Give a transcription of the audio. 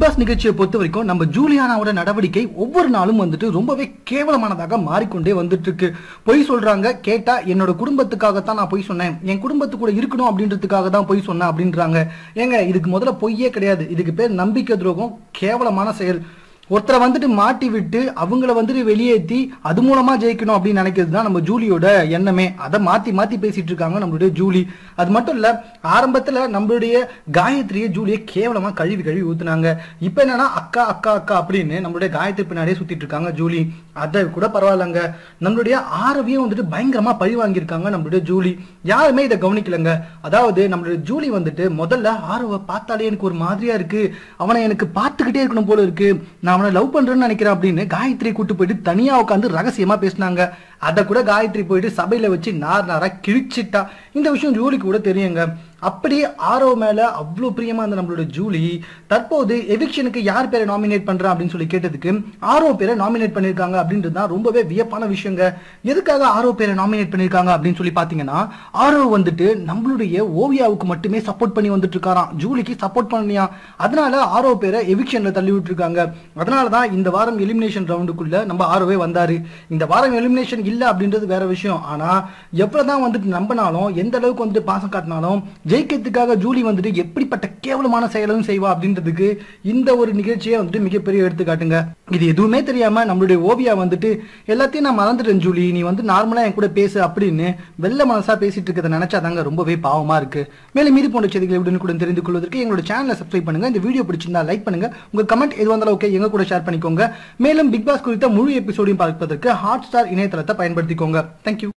Pass நிகழ்ச்சியை பொறுத்த வரைக்கும் நம்ம ஜூலியானாவோட நடவடிக்கை ஒவ்வொரு நாளும் வந்துட்டு ரொம்பவே கேவலமானதாக மாறிக்கொண்டே வந்துட்டு இருக்கு. பொய் சொல்றாங்க, கேட்டா என்னோட குடும்பத்துக்காகத்தான் நான் பொய் சொன்னேன், என் குடும்பத்து கூட இருக்கணும் அப்படின்றதுக்காக தான் பொய் சொன்னேன் அப்படின்றாங்க. ஏங்க, இதுக்கு முதல்ல பொய்யே கிடையாது, இதுக்கு பேர் நம்பிக்கை துரோகம், கேவலமான செயல். ஒருத்தரை வந்துட்டு மாட்டி விட்டு அவங்கள வந்துட்டு வெளியேற்றி அது மூலமா ஜெயிக்கணும் அப்படின்னு நினைக்கிறது தான் நம்ம ஜூலியோட எண்ணமே. அதை மாத்தி மாத்தி பேசிட்டு இருக்காங்க நம்மளுடைய ஜூலி. அது மட்டும் இல்ல, ஆரம்பத்துல நம்மளுடைய காயத்ரியை ஜூலியை கேவலமா கழுவி கழுவி ஊத்துனாங்க. இப்ப என்னன்னா அக்கா அக்கா அக்கா அப்படின்னு நம்மளுடைய காயத்ரி பின்னாடியே சுத்திட்டு இருக்காங்க ஜூலி. அதை கூட பரவாயில்லங்க, நம்மளுடைய ஆரவியும் வந்துட்டு பயங்கரமா பழி வாங்கியிருக்காங்க நம்மளுடைய ஜூலி. யாருமே இதை கவனிக்கலங்க. அதாவது நம்மளுடைய ஜூலி வந்துட்டு முதல்ல ஆரவை பார்த்தாலே எனக்கு ஒரு மாதிரியா இருக்கு, அவனை எனக்கு பார்த்துக்கிட்டே இருக்கணும் போல இருக்கு, நான் அவனை லவ் பண்றேன்னு நினைக்கிறேன் அப்படின்னு காயத்ரி கூட்டு போயிட்டு தனியா உட்காந்து ரகசியமா பேசினாங்க. அதை கூட காயத்ரி போயிட்டு சபையில வச்சு நாரா கிழிச்சிட்டா. இந்த விஷயம் ஜூலிக்கு கூட தெரியுங்க. அப்படியே ஆரோ மேல அவ்வளோ பிரியமா இருந்த நம்மளோட ஜூலி தற்போது எவிக்ஷனுக்கு யார் பேரை நாமினேட் பண்றா அப்படின்னு சொல்லி கேட்டதுக்கு ஆரோ பேரை நாமினேட் பண்ணிருக்காங்க அப்படின்றது தான் ரொம்பவே வியப்பான விஷயங்க. எதுக்காக ஆரோ பேரை நாமினேட் பண்ணிருக்காங்க அப்படின்னு சொல்லி பாத்தீங்கன்னா, ஆரோ வந்துட்டு நம்மளுடைய ஓவியாவுக்கு மட்டுமே சப்போர்ட் பண்ணி வந்துட்டு இருக்காராம், ஜூலிக்கு சப்போர்ட் பண்ணியா. அதனால ஆரோ பேரை எவிக்ஷன்ல தள்ளி விட்டு இருக்காங்க. அதனாலதான் இந்த வாரம் எலிமினேஷன் ரவுண்டுக்குள்ள நம்ம ஆரோவே வந்தாரு. இந்த வாரம் எலிமினேஷன் இல்ல அப்படின்றது வேற விஷயம். ஆனா எவ்வளவுதான் வந்துட்டு நம்பினாலும், எந்த அளவுக்கு வந்துட்டு பாசம் காட்டினாலும், ஜெயிக்கிறதுக்காக ஜூலி வந்துட்டு எப்படிப்பட்ட கேவலமான செயலும் செய்வா அப்படின்றதுக்கு இந்த ஒரு நிகழ்ச்சியே வந்துட்டு மிகப்பெரிய எடுத்துக்காட்டுங்க. இது எதுவுமே தெரியாம நம்மளுடைய ஓவியா வந்துட்டு எல்லாத்தையும் நான் மறந்துட்டேன் ஜூலி, நீ வந்து நார்மலா என் கூட பேசு அப்படின்னு வெள்ள மனசா பேசிட்டு இருக்கிறத நினைச்சாதாங்க ரொம்பவே பாவமா இருக்கு. மேலும் மீது போன்ற செய்திகளை உடனுக்குடன் தெரிந்து கொள்வதற்கு எங்களோட சேனலை சப்ஸ்கிரைப் பண்ணுங்க. இந்த வீடியோ பிடிச்சிருந்தா லைக் பண்ணுங்க. உங்க கமெண்ட் எது வந்தாலும் ஓகே, எங்க கூட ஷேர் பண்ணிக்கோங்க. மேலும் பிக் பாஸ் குறித்த முழு எபிசோடையும் பார்ப்பதற்கு ஹாட் ஸ்டார் இணையதளத்தை பயன்படுத்திக்கோங்க. தேங்க்யூ.